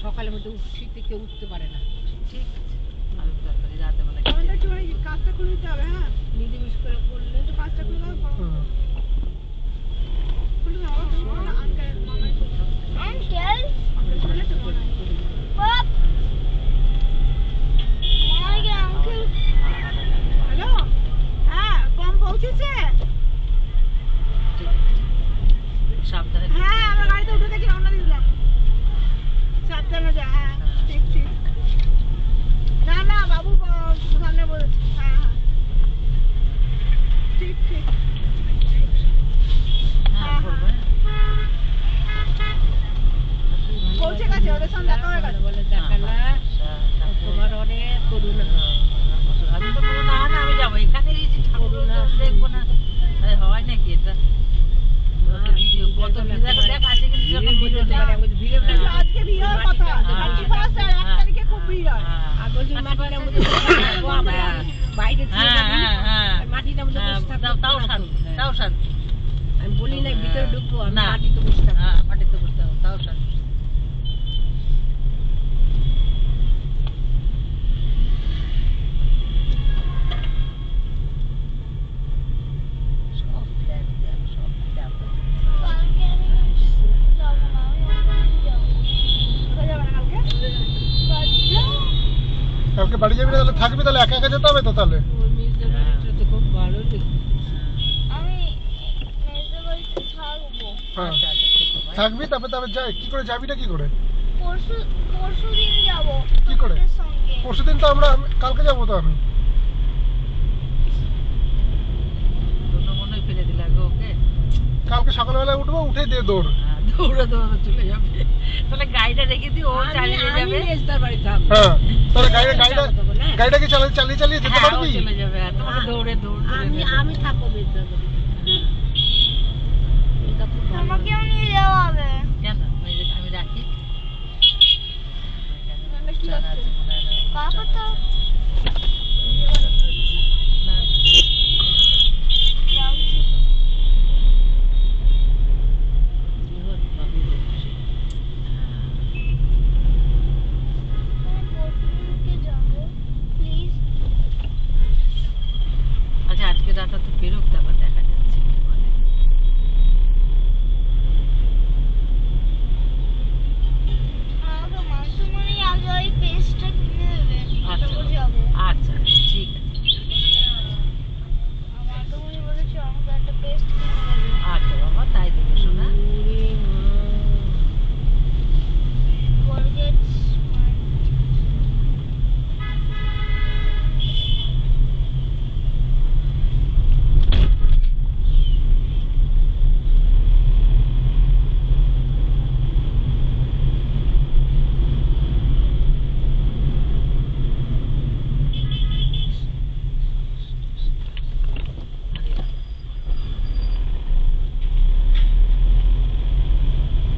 সকালের মধ্যে শীতে কেউ উঠতে পারে না। ঠিক আছে, আলুর তরকারি রাতেবেলা কাজটা করে দিতে হবে। হ্যাঁ, নিরামিষ করে করলে তো কাজটা করে দাও। হ্যালো, হ্যাঁ কম পৌঁছেছে। সাবধানে। হ্যাঁ, আমার গাড়িতে উঠে দেখি রওনা দিলাম। সাবধানে যা। হ্যাঁ, ঠিক ঠিক। না না বাবু সামনে বলেছে। হ্যাঁ হ্যাঁ, ঠিক ঠিক। হ্যাঁ বলবে। পৌঁছে গেছে, ওদের সঙ্গে দেখা হয়ে গেছে। বলে দেখালা তোমার অনেক করুণা। আমি তো বলো না না আমি যাবো, এখানে ঠাকুর দেখবো না। হয় নাকি এটা? কত ভিড় দেখ আছে কিন্তু যখন আজকে ভিড় হওয়ার কথা। 31st আর 1 তারিখে খুব ভিড় হয়। আগস্টের মাটিটার মধ্যে বাইরে মাটিটার মধ্যে বসে থাকবো, তাও শান্তি, তাও শান্তি। আমি বলি না ভিতরে ঢুকবো, আমি মাটিতে বসে থাকবো। হ্যাঁ মাটিতে বসতে হবে, তাও শান্তি। কালকে বাড়ি যাবি না তাহলে থাকবি, তাহলে একা একা যেতে হবে তো তাহলে। খুব ভালো থাকবি তারপরে যাই কি করে, যাবিটা কি করে? পরশুদিন যাব। কি করে? পরশুদিন তো আমরা কালকে যাবো তো। আমি মনে ফেলে দিলা গো ওকে। কালকে সকালবেলা উঠবো, উঠে দিয়ে দৌড়। দৌড়ে দৌড়ে চলে যাবে। তাহলে গাড়িটা রেখে দিই, ও চালিয়ে যাবে। হ্যাঁ, তাহলে গাড়িটা কি চালিয়ে চালিয়ে যেতে পারবি? চলে যাবে, তোমাকে দৌড়ে দৌড়ে আমি থাকবো বিদ্যালয়ে। আমাকেও নিয়ে যাওয়া হবে। কেন আমি রাখি। কাকা তো আচ্ছা আজকে রাতটা তো বেরোক, তারপর দেখা যাচ্ছে কি বলে। আমাকে মানসুমনি আগে ওই পেস্টটা কিনে দেবেন, তারপর যাবো। আচ্ছা ঠিক আছে। মানসুমনি বলেছে আমাকে একটা পেস্ট কিনে দেবে। আচ্ছা বাবা, তাই দেবো শোনা। Colgate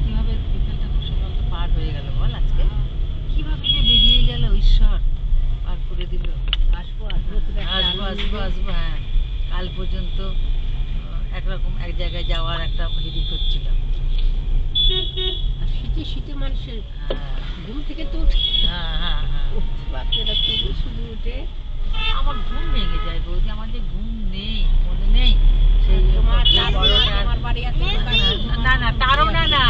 কিভাবে বিকেলটা সকাল তো পার হয়ে গেল বল আজকে। কিভাবে যে বেরিয়ে গেল, ঈশ্বর পার করে দিল। আসবো আসবো। হ্যাঁ, কাল পর্যন্ত একরকম এক জায়গায় যাওয়ার একটা হিড়িক হচ্ছিল। শীতে শীতে মানুষের ঘুম থেকে তো হ্যাঁ বাচ্চারা তুলে শুধু উঠে আমার ঘুম ভেঙে যায় বৌদি, আমার যে ঘুম নেই, মনে নেই। সেই আমার বাড়ি আছে না না তারও না না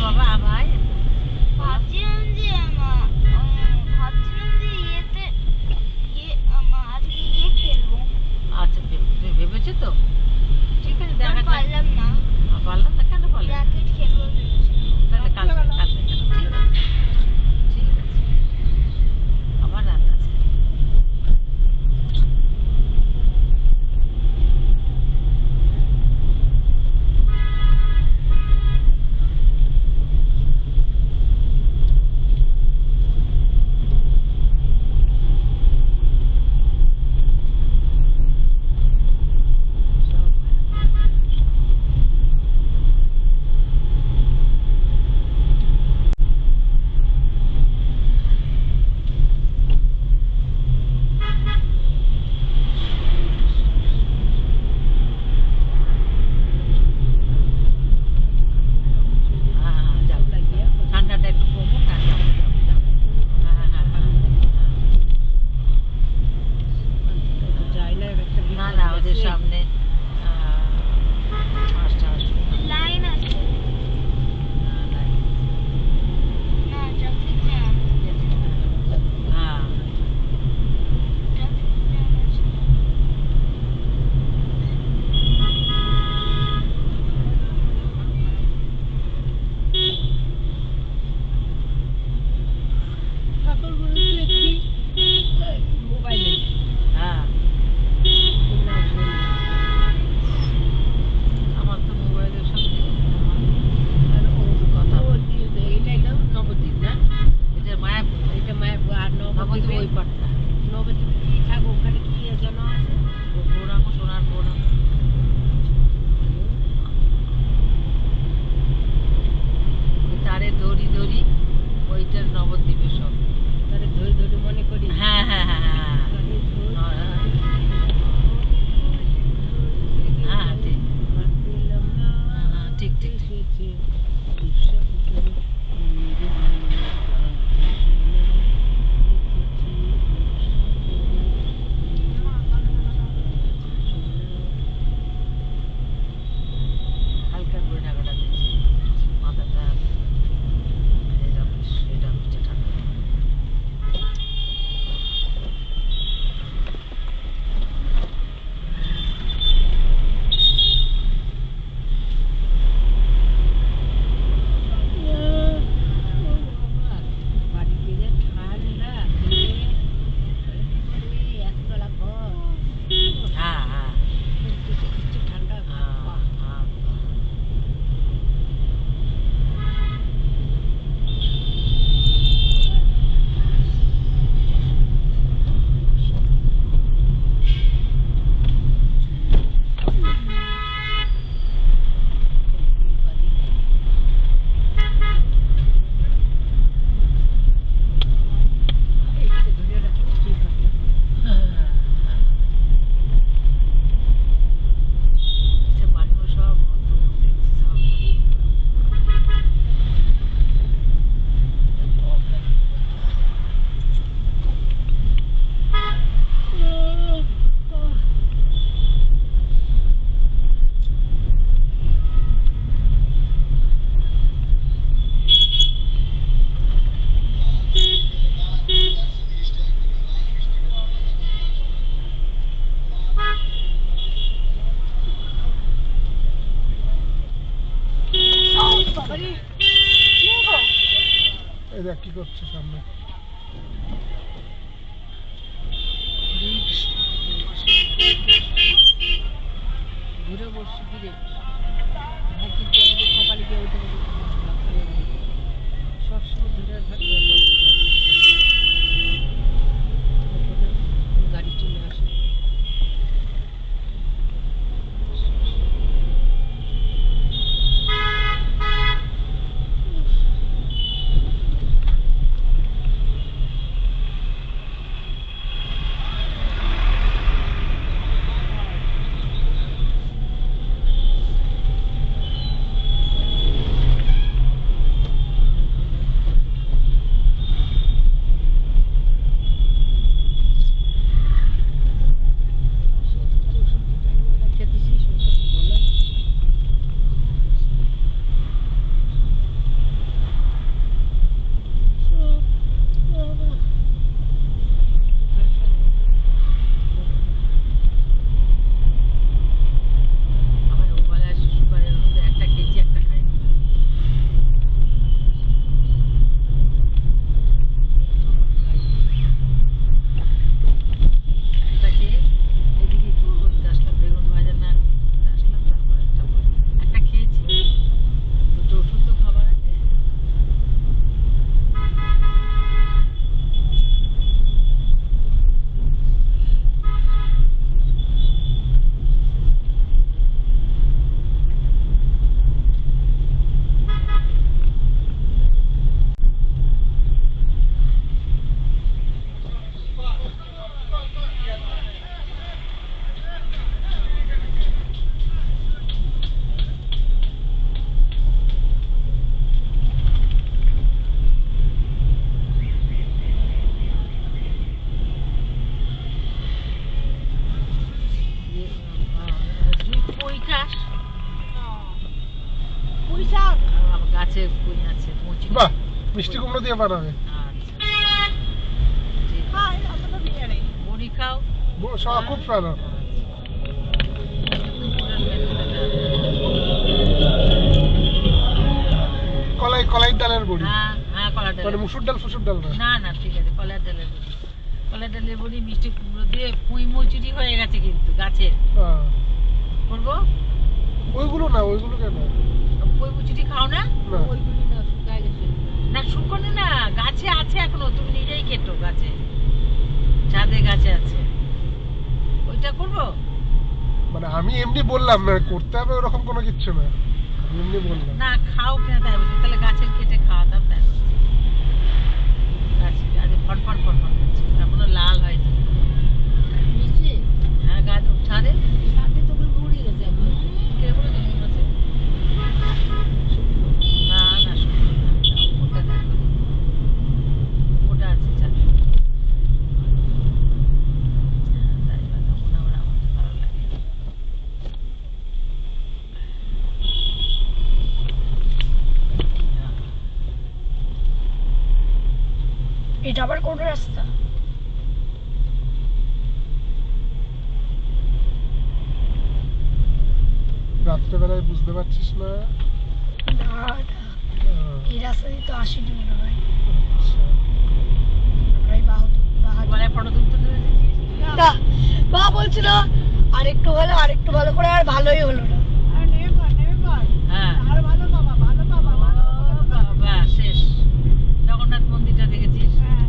বাবা ভাই ভাবছিলাম যে ইয়েতে আজকে খেলবো। আচ্ছা তুমি ভেবেছো তো? ঠিক আছে দেখা যাক। পারলাম না, পারলাম না কেন পারলাম? র্যাকেট খেলবো ভেবেছিলাম। তাহলে কালকে কেন? ঠিক আছে আবার রাত আছে। কিন্তু ওই পাটটা নবদ্বীপে কি থাকবো, ওখানে কি যেন আছে? গৌরাঙ্গ, সোনার গৌরাঙ্গ। ওই তারে দড়ি দড়ি ওইটার নবদ্বীপে সব। তাহলে ধরে ধরে মনে করি। হ্যাঁ হ্যাঁ হ্যাঁ হ্যাঁ হ্যাঁ ঠিক ঠিক ঠিক ঠিক। হালকা করে ঢাকাটা দিয়েছি মাথাটা, এটা হচ্ছে ঠান্ডা। বাড়িতে যে ঠান্ডা, একতলা ঘর, হ্যাঁ হ্যাঁ কিচ্ছু ঠান্ডা হ্যাঁ হ্যাঁ। এইদিকে ধরে রাখি ঠিক আছে। সে বাড়িগুলো সব নতুন দেখছি সব। এই দেখ কি করছে সামনে। ঘুরে বসছি ফিরে নাকি কপালে গিয়ে উঠে সবসময় ঘুরে থাকবে, গাড়ি চলে আসে। আমার ওপারে শ্বশুরবাড়ির মধ্যে একটা খেয়েছি, একটা খাইনি। একটা খেয়ে এদিকে কি করতে আসলাম, বেগুন ভাজা না করতে আসলাম, তারপর একটা খেয়েছি। দুটো ওষুধ তো খাবার আছে। পৈকাশ পুঁই শাক আমার গাছে পুঁই আছে, মুচি। বাহ, মিষ্টি কুমড়ো দিয়ে বানাবে। আচ্ছা ঠিক আছে। খাই, অতটা নিয়ে নেই। বড়ি খাও। সব খুব ভালো। কলাই ডালের বড়ি, হ্যাঁ হ্যাঁ কলা ডাল। মানে মুসুর ডাল ফুসুর ডাল না। না না ঠিক আছে, কলার ডালের বড়ি। কলার ডালের বড়ি মিষ্টি কুমড়ো দিয়ে পুঁই মুচুরি হয়ে গেছে কিন্তু গাছের। হ্যাঁ, করবো ওইগুলো না, ওইগুলো কেন? পুঁই মুচুরি খাও না? না, ওইগুলি না, শুকায় গেছে। না শুকনো না, গাছে আছে এখনো, তুমি নিজেই কেটো গাছে। আমি এমনি বললাম না করতে হবে ওরকম কোনো কিচ্ছু না, আমি এমনি বললাম। না খাও কেন তাই বলছি, তাহলে গাছের কেটে খাওয়াতাম তাই বলছি। গাছ ফটফট ফটফট করছে, এখনো লাল হয়নি। হ্যাঁ গাছ ছাদে কে বলেছে মনে হচ্ছে? না না শুকনো না, ওটা দেখো, ওটা আছে ছাদে। তাই কথা মনে হয় আমার তো ভালো লাগে। এটা আবার কোন রাস্তা? রাত্রেবেলায় বুঝতে পারছিস না? না এই রাস্তা দিয়ে তো 80 মনে হয়। আচ্ছা। প্রায় মানে ফটো তুলতে তুলেছিস? না মা বলছিল আরেকটু ভালো করে, আর ভালোই হলো না। আর নেমে পড় হ্যাঁ আর ভালো বাবা বাবা শেষ। জগন্নাথ মন্দিরটা দেখেছিস? হ্যাঁ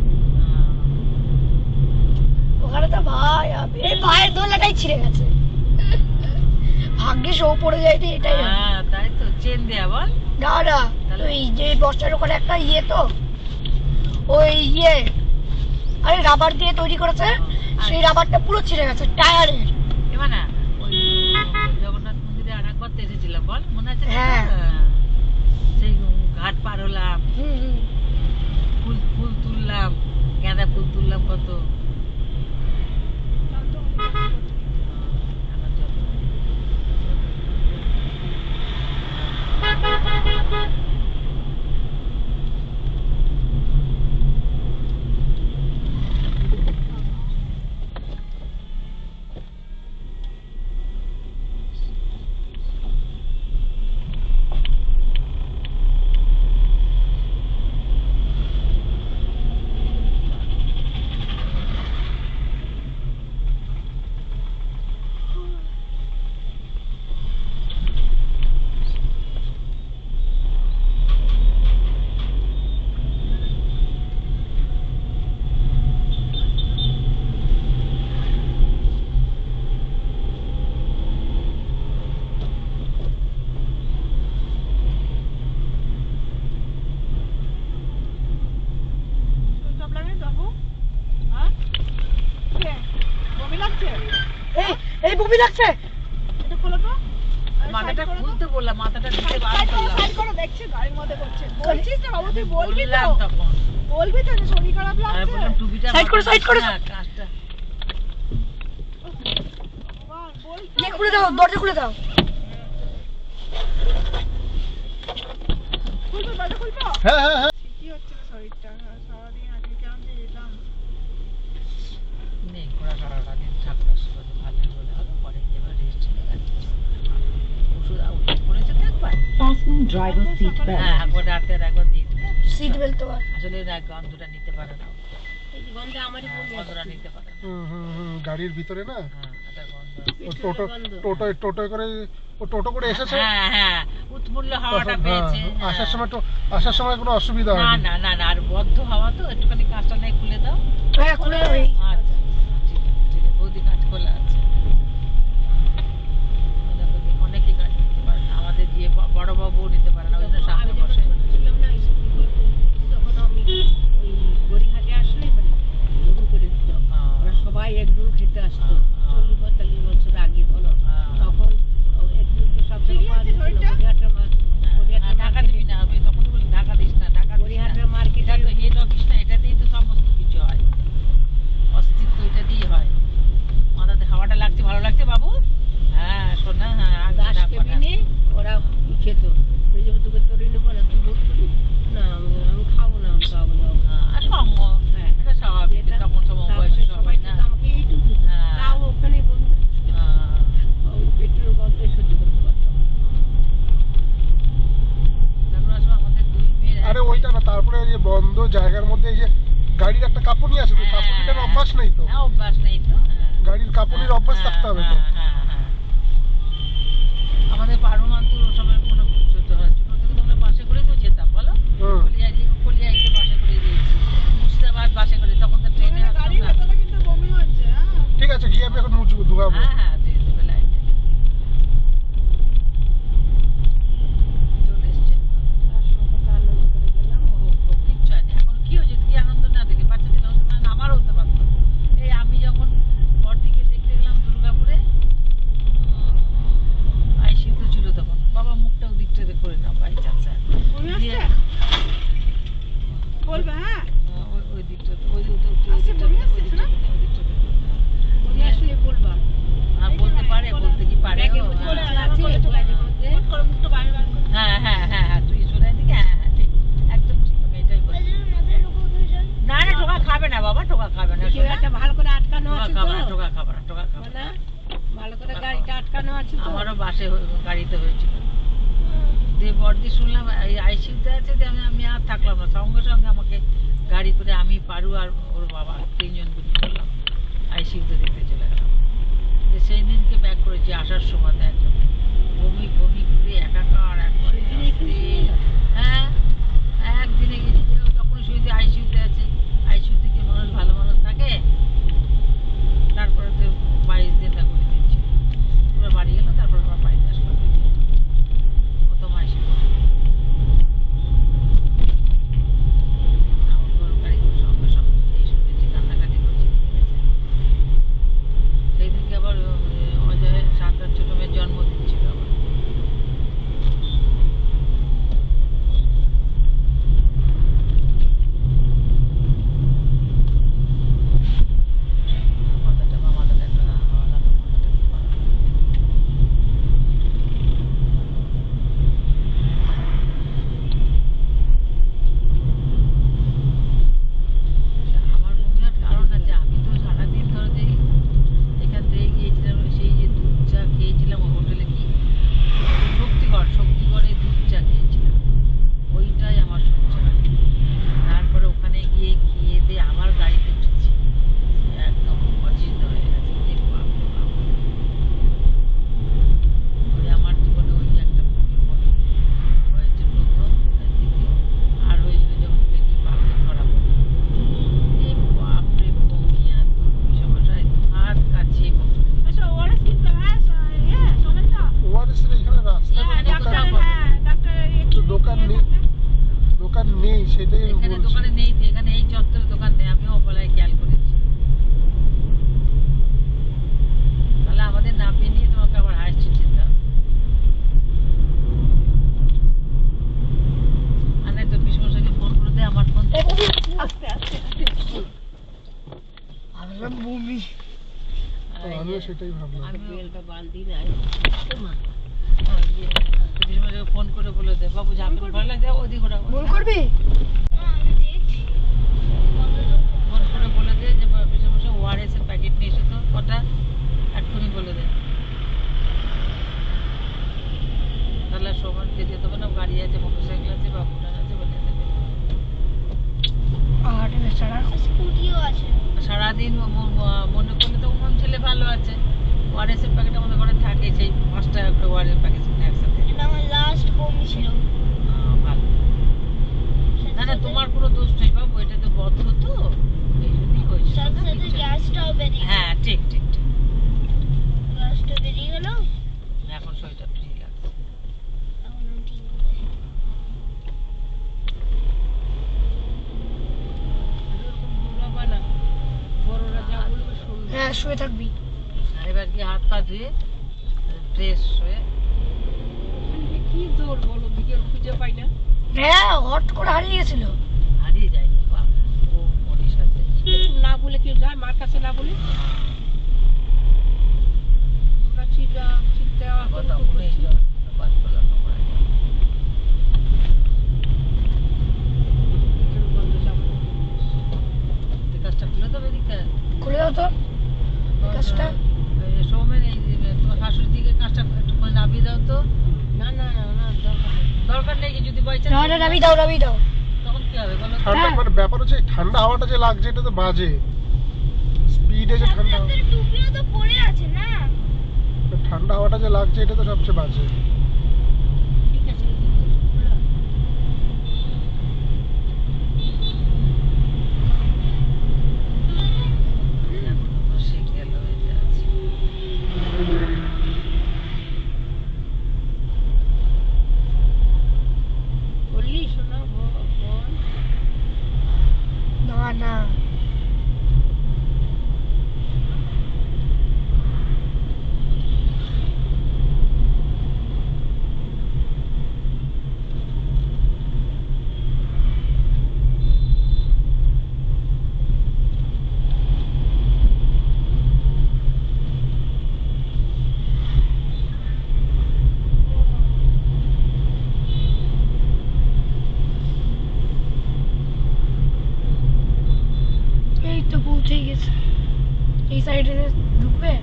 ওখানে তো ভাই এই পায়ের দোলাটাই ছিঁড়ে গেছে, ভাগ্যে শো পড়ে যায়নি এটাই জানি। হ্যাঁ তাই তো, চেন দেয়া বল। না না ওই যে বস্তার ওখানে একটা ইয়ে তো ওই ইয়ে আরে রাবার দিয়ে তৈরি করেছে, সেই রাবারটা পুরো ছিঁড়ে গেছে টায়ারের। এবার না ওই জগন্নাথ মন্দিরে আর একবার তো এসেছিলাম বল, মনে আছে? হ্যাঁ। সেই ঘাট পার হলাম, ফুল তুললাম, গাঁদা ফুল তুললাম কত। এই বমি লাগছে, এটা খোলো তো। মাথাটা খুলতে বললাম, মাথাটা দিতে বারণ করলাম। সাইড করো, দেখছি গাড়ির মধ্যে করছে। বলছিস না বাবু, তুই বলবি তো? বললাম তখন। বলবি তো যে শরীর খারাপ আমি লাগছে? বললাম টুপিটা সাইড করো, সাইড করো। না, কাঁচটা। বাবা, বলতে ইয়ে খুলে দাও, দরজা খুলে দাও। খুলবো, দরজা খুলবো? হ্যাঁ হ্যাঁ হ্যাঁ। কি হচ্ছে না শরীরটা? সারাদিন আজকে কেমন যে যেতাম। নেই, ঘোরা সারাটা দিন থাকলাম, ভালোই বলে হলো, পরে এবার রেস্ট নিয়ে ওষুধ পড়েছে তো একবার। Fasten driver seat belt. হ্যাঁ একবার রাতে একবার দিয়ে দিবে। সিট বেল্ট তো আসলে না, গন্ধটা নিতে পারে না, এই গন্ধে আমারই গন্ধটা নিতে পারে না। গাড়ির ভিতরে না হ্যাঁ এটা গন্ধ। ও টোটো করে, ও টোটো করে এসেছে। হ্যাঁ হ্যাঁ, উৎফুল্ল হাওয়াটা তখন, পেয়েছে। হ্যাঁ, আসার সময় কোনো অসুবিধা না হয়নি। না না না, আর বদ্ধ হাওয়া তো, একটুখানি কাঁচটা নাই খুলে দাও। হ্যাঁ খুলে দাও। এই আচ্ছা ঠিক আছে, ঠিক আছে, বৌদি কাঁচ খোলা আছে। অনেকে কাজ নিতে পারে না, আমাদের দিয়ে বড় বাবু নিতে পারে না, ওই জন্য সামনে বসে। ছিলাম না তখন আমি ওই গড়িঘাটে আসলে নতুন করে দিত। ওরা সবাই একদম খেতে আসতো 40-45 বছর আগে হলো। তখন একদম সব ঢাকা দিবি না, আমি তখন বলি ঢাকা দিস না, ঢাকা গড়িহাটের মার্কেট এটা তো হেড অফিস না, এটাতেই তো সমস্ত কিছু হয়, অস্তিত্ব এটা দিয়ে হয়। মাথাতে হাওয়াটা লাগছে, ভালো লাগছে বাবু? হ্যাঁ শোনা, হ্যাঁ গাছ কেবিনে ওরা খেত। তোকে তোরে নেবো না, তুই বলবি না আমি খাবো না, আমি খাবো না। সঙ্গ, এটা স্বাভাবিক, তখন সময় বয়সে সবাই না। আমাকে এইটুকু তাও ওখানে পেট্রোল গন্ধ সহ্য করতে পারতাম। আমাদের দুই মেয়ের আরে ওইটা না, তারপরে ওই যে বন্ধ জায়গার মধ্যে এই যে গাড়ির একটা কাঁপুনি আছে তো, কাঁপুনিটার অভ্যাস নেই তো, হ্যাঁ অভ্যাস নেই তো। গাড়ির কাঁপুনির অভ্যাস থাকতে হবে তো। আমাদের পারমান্তুর ও সময় কোনো ছোট থেকে তো আমরা বাসে করেই তো যেতাম বলো, কলিয়াইতে বাসে করে দিয়েছি, মুর্শিদাবাদ বাসে করে, তখন তো ট্রেনে গাড়ির ভেতরে কিন্তু বমি হচ্ছে। ঠিক আছে, গিয়ে আমি এখন মুখ ধুয়াবো। হ্যাঁ হ্যাঁ, বেলায় বাবা, টোকা খাবে না, কেউ একটা ভালো করে আটকানো টোকা আছে তো খাবে না, টোকা খাবে না, টোকা খাবে না। না ভালো করে গাড়িটা আটকানো আছে তো আমারও বাসে গাড়িতে হয়েছিল। দিয়ে বর্দি শুনলাম এই আইসিউতে আছে, যে আমি আর থাকলাম না, সঙ্গে সঙ্গে আমাকে গাড়ি করে আমি পারু আর ওর বাবা 3 জন বুঝি করলাম, আইসিউতে দেখতে চলে গেলাম। সেই দিনকে ব্যাক করেছি আসার সময় একদম বমি বমি করে একাকার একবারে। হ্যাঁ একদিনে গেছি, যখন শুয়েছি আইসিউতে আছে, আইসিউতে কি মানুষ ভালো মানুষ থাকে? তারপরে তো 22 দিন করে দিচ্ছি, পুরো বাড়ি গেল, তারপরে আবার বাড়িতে আসলাম। প্রথম আইসিউ আমার গরম গাড়ি সঙ্গে সঙ্গে এই শুনেছি কান্নাকাটি করছি। সেই দিনকে আবার অজয়ের 7 ছোট মেয়ের জন্মদিন ছিল আবার। মাথাটা একটা হাওয়া লাগলো, আমার রুমের কারণ আছে, আমি তো সারাদিন ধরে যে এখান থেকে গিয়েছিলাম, সেই যে দুধ চা খেয়েছিলাম হোটেলে, কি শক্তিগড়ে দুধ চা খেয়েছিলাম, ওইটাই আমার সহ্য হয়। তারপরে ওখানে গিয়ে খেয়ে দিয়ে আমার গাড়িতে উঠেছি, একদম অচিন্ত হয়ে গেছে। যে বাপ রে বাপ, ওই আমার জীবনে ওই একটা ভুল মনে হয়েছে প্রথম, দ্বিতীয় আর হয়েছিল যখন পেটি বাপে ধরা পড়ল। এই বাপ রে, বমি আর দুর্মি সমস্যায় হাত কাছে বসে। আচ্ছা ওরা কি ক্লাস সমাজটা ওআরএস এর এখানে রাস্তা দোকান নেই, দোকান নেই, সেটাই আমি এখানে বলছি। দোকানে নেই তো, এখানে এই চত্বরে দোকান নেই, আমিও অবলায় খেয়াল করেছি। তাহলে আমাদের না পেয়ে নিয়ে তোমাকে আবার হাই স্ট্রিট যেতে হবে। আর নাই তো বিষ্ণুকে ফোন করে দে, আমার ফোন আস্তে আস্তে আরে বমি। আমিও সেটাই ভাবলাম। আমি বেলটা বান্ধি নাই বিষ্ণুকে ফোন করে বলে দে, বাবু ঝাঁকুর ভালো লাগে ওদিক ওটা ভুল করবি? আমি দেখছি ফোন করে বলে দে যে বিষ্ণু ওআরএস এর প্যাকেট নিয়ে এসো তো কটা, এক্ষুনি বলে দে। তাহলে সবার যেতে দেবো না, গাড়ি আছে, মোটরসাইকেল আছে, বাবুটার আছে, বলে দেবে। আর বেচারা স্কুটিও আছে সারাদিন মনে করলে তো মন ছেলে ভালো আছে, ওআরএস এর প্যাকেট আমাদের ঘরে থাকে, সেই 5 টাকা করে ওআরএস প্যাকেট একসাথে। এটা আমার লাস্ট বমি ছিল ভালো না না, তোমার কোনো দোষ নেই বাবু, এটা তো বদ্ধ তো, এই জন্যই হয়েছে। সাথে সাথে গ্যাসটাও বেরিয়ে হ্যাঁ ঠিক ঠিক ঠিক, গ্যাসটা বেরিয়ে গেল এখন শরীরটা ঠিক লাগছে। এখনো ঠিক এরকম ঘুমাবা না, বড়রা যা বলবে শুনবে। হ্যাঁ শুয়ে থাকবি। আর এবার গিয়ে হাত পা ধুয়ে ফ্রেশ হয়ে ওখানে কি দৌড় বলো, বিকেল খুঁজে পাই না। হ্যাঁ হট করে হারিয়ে গেছিল। হারিয়ে যায় বাবা, ও মনির সাথে। এরকম না বলে কেউ যায় মার কাছে না বলে? আমরা চিন্তা কথা মনে বাদ করলাম তোমরা। কাজটা খুলে দেবে এদিকটা, খুলে দাও তো কাজটা। সৌমেন এই তোমার শাশুড়ির দিকে কাজটা একটু করে নামিয়ে দাও তো। না না না না দরকার নেই। দরকার নেই, যদি বাই না না নাবি দাও নাবি দাও। তখন কি হবে বলো তো? ঠান্ডা মানে ব্যাপার হচ্ছে এই ঠান্ডা হাওয়াটা যে লাগছে এটা তো বাজে স্পিডে, যে ঠান্ডা টুপিও তো পরে আছে না ঠান্ডা হাওয়াটা যে লাগছে এটা তো সবচেয়ে বাজে। ঠিক আছে বসে গেল এটা আছে। বললি শোনা বোন, না না এই সাইডে ঢুকবে।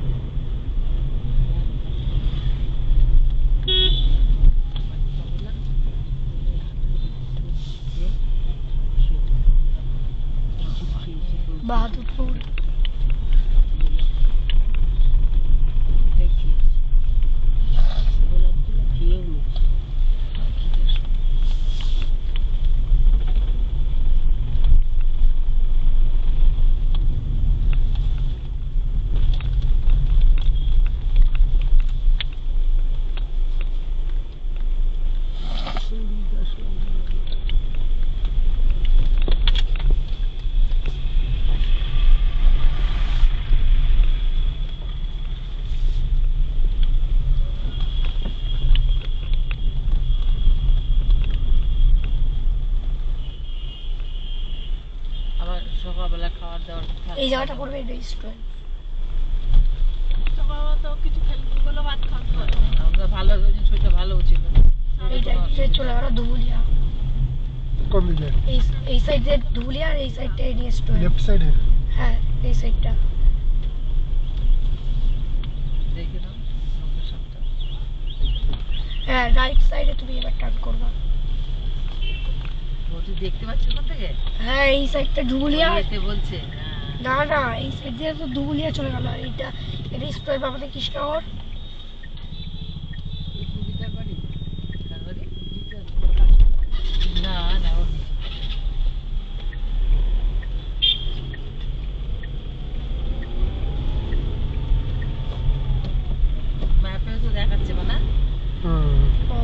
বাহাদুরপুর আবার সকালবেলা খাওয়ার দাওয়ার এই জায়গাটা পড়বে রেস্টুরেন্ট। সকালবেলা তো কিছু খেলে দুবেলা ভাত খাওয়া হয়। আমরা ভালো শরীরটা ভালো ছিল। এইটা চলে গেল ধুবুলিয়া। কোন দিকে? এই সাইডে ধুবুলিয়া আর এই সাইডটা রেস্টুরেন্ট। লেফট সাইডে? হ্যাঁ এই সাইডটা। দেখে নাও লোকেশনটা। হ্যাঁ রাইট সাইডে তুমি এবার টার্ন করবা। ও তুই দেখতে পাচ্ছিস ওখান থেকে? হ্যাঁ এই সাইডটা ধুবুলিয়া। এতে বলছে হ্যাঁ। না না এই সাইড দিয়ে তো ধুবুলিয়া চলে গেল। এটা রেস্টুরেন্ট আমাদের কৃষ্ণনগর। কার বাড়ি? না না ওর নিচে। ম্যাপে তো দেখাচ্ছে না। হুম। ও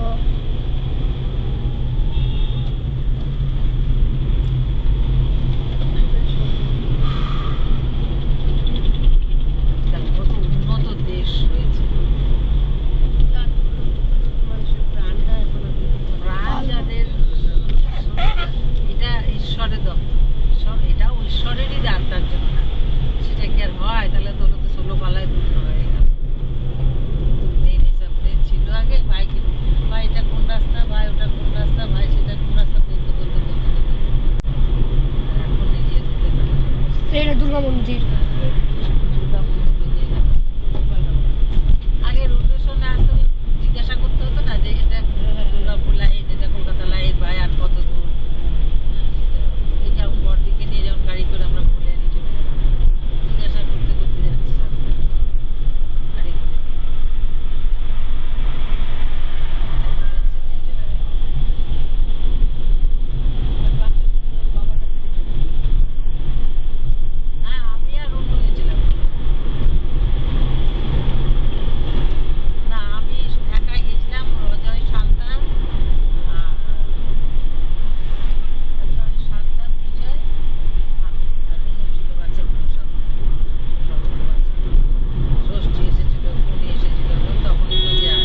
তাহলে কত উন্নত দেশ রয়েছে। মানুষের প্রাণটা এখনো প্রাণ যাদের এটা ঈশ্বরের দপ্তর। এটাও ঈশ্বরেরই দান, তার জন্য না। সেটা কি আর হয়? তাহলে তো 16 পালায় দুটো হয়ে গেল। প্লেন এসব প্লেন ছিল আগে বাইকে, ভাই এটা কোন রাস্তা, ভাই ওটা কোন রাস্তা, ভাই সেটা কোন রাস্তা বলতে বলতে বলতে বলতে আর এখন নিজে যেতে এটা দুর্গা মন্দির। দুর্গা মন্দির দিয়ে গেল। আগে রোডের সঙ্গে আসতে জিজ্ঞাসা করতে হতো না যে এটা দুর্গাপুর লাইন, এটা কলকাতা লাইন, ভাই আর কত দূর। এই যেমন বড়দিকে নিয়ে যেমন গাড়ি করে আমরা বলে আনি চলে গেলাম, জিজ্ঞাসা করতে করতে যাচ্ছি সামনে গাড়ি করে। হ্যাঁ আমি আর অন্য গেছিলাম না, আমি একাই গেছিলাম। অজয় শান্তা, অজয় শান্তা, বিজয়, আমি আর অন্য ছিল বাচ্চাগুলোর সাথে। ষষ্ঠী এসেছিল, পুনি এসেছিল, তখনই তো যায়।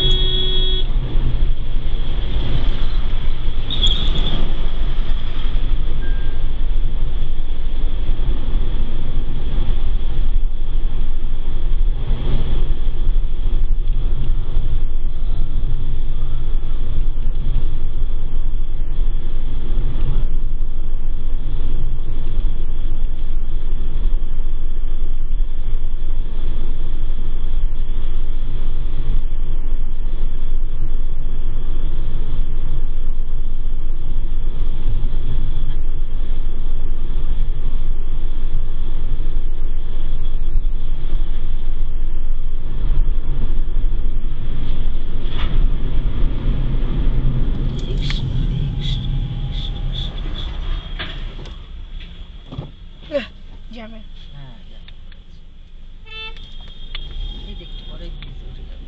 যাবে হ্যাঁ এই দেখতে পরে ব্রিজে উঠে যাবে।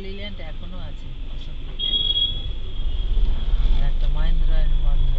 লেল্যান্ড এখনো আছে, অশোক লেল্যান্ড। আর একটা মহেন্দ্র অ্যান্ড মহেন্দ্র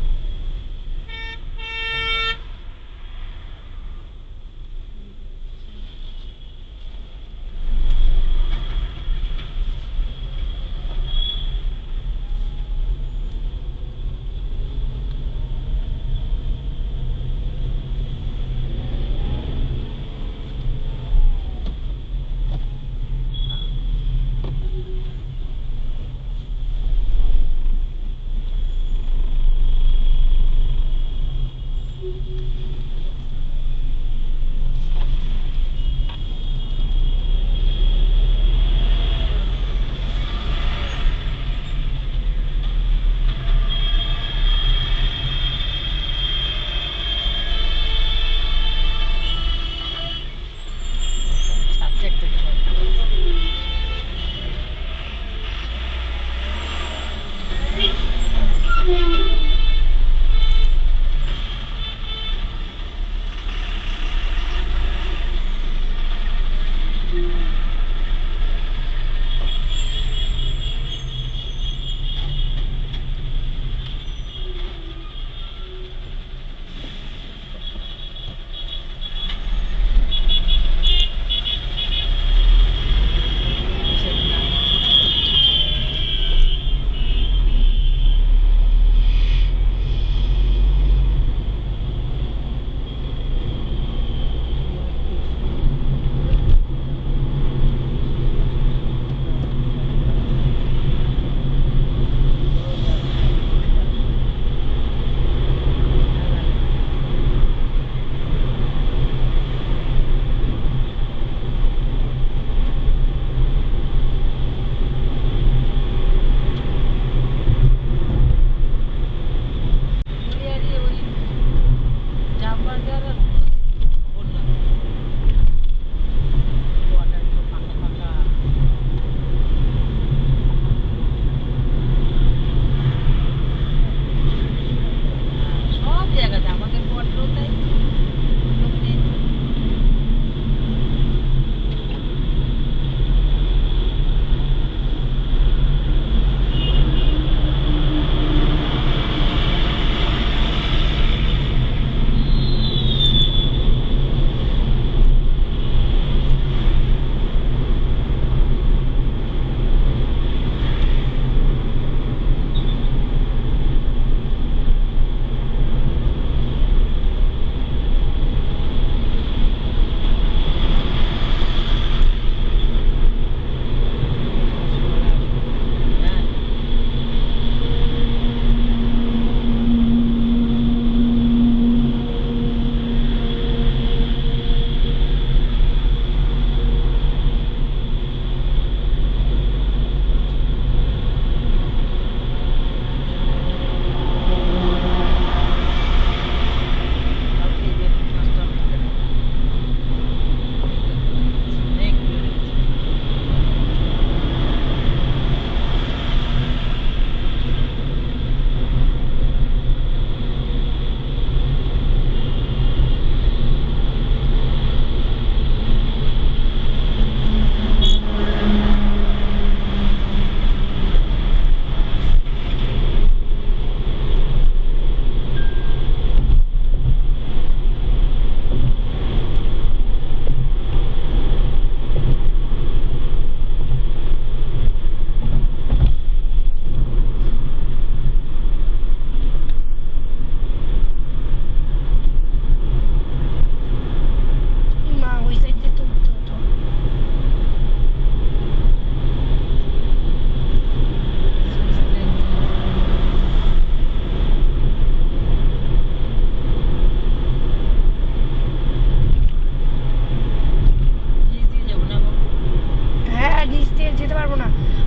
সাবজেক্ট থেকে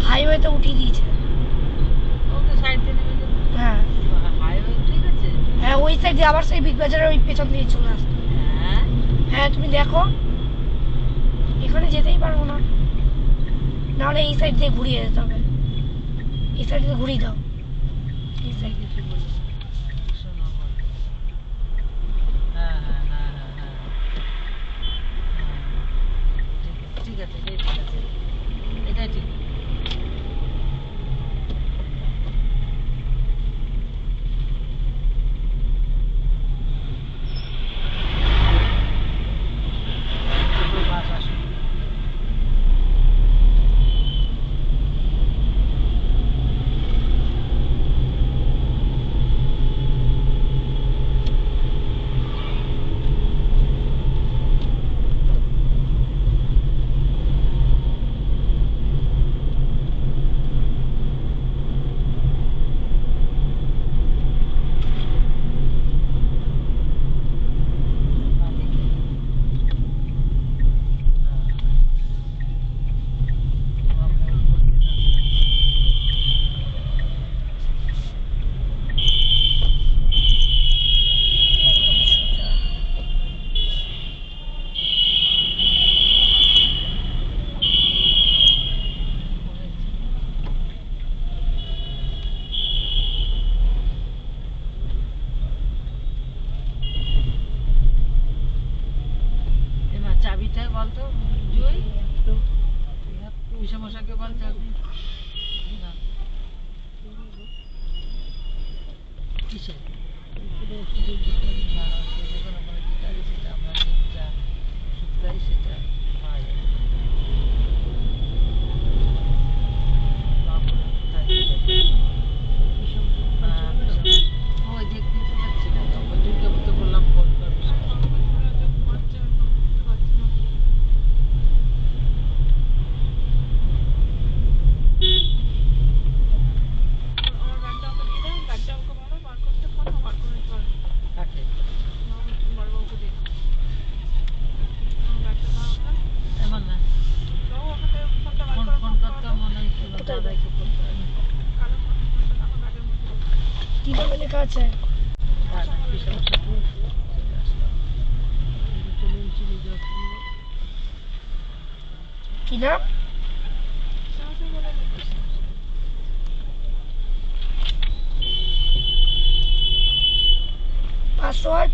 হাইওয়েতে উঠিয়ে দিয়েছে। ও তো সাইড দিয়ে নেমে যাবে। হ্যাঁ হাইওয়ে ঠিক আছে। হ্যাঁ ওই সাইড দিয়ে আবার সেই বিগ বাজারের ওই পেছন দিয়ে চলে আসতো। হ্যাঁ হ্যাঁ তুমি দেখো এখানে যেতেই পারবো না, নাহলে এই সাইড দিয়ে ঘুরিয়ে যেতে হবে। এই সাইড দিয়ে ঘুরিয়ে দাও। এই সাইড কিছু বলো শোনো বলো। হ্যাঁ হ্যাঁ হ্যাঁ হ্যাঁ হ্যাঁ ঠিক আছে এটাই ঠিক আছে, এটাই ঠিক। বলতো জুই পিসামশাইকে বলতে হবে না। কিসের না, ওষুধের কোনো কোনো ঠিক আছে, সেটা আমরা যা ওষুধ খাই সেটা পাওয়া যাবে। বাবা, তাই ঠিক আছে। ওই দেখতে তো পাচ্ছি না, তখন দুর্গাপুরতে বললাম ফোন করবি। কাকে? এমন না, ফোন করতে মনে হচ্ছে দাদাকে করতে হবে। কি নামে লেখা আছে? দাদা পিসামশাই চলে আসলো। কি নাম? পাসওয়ার্ড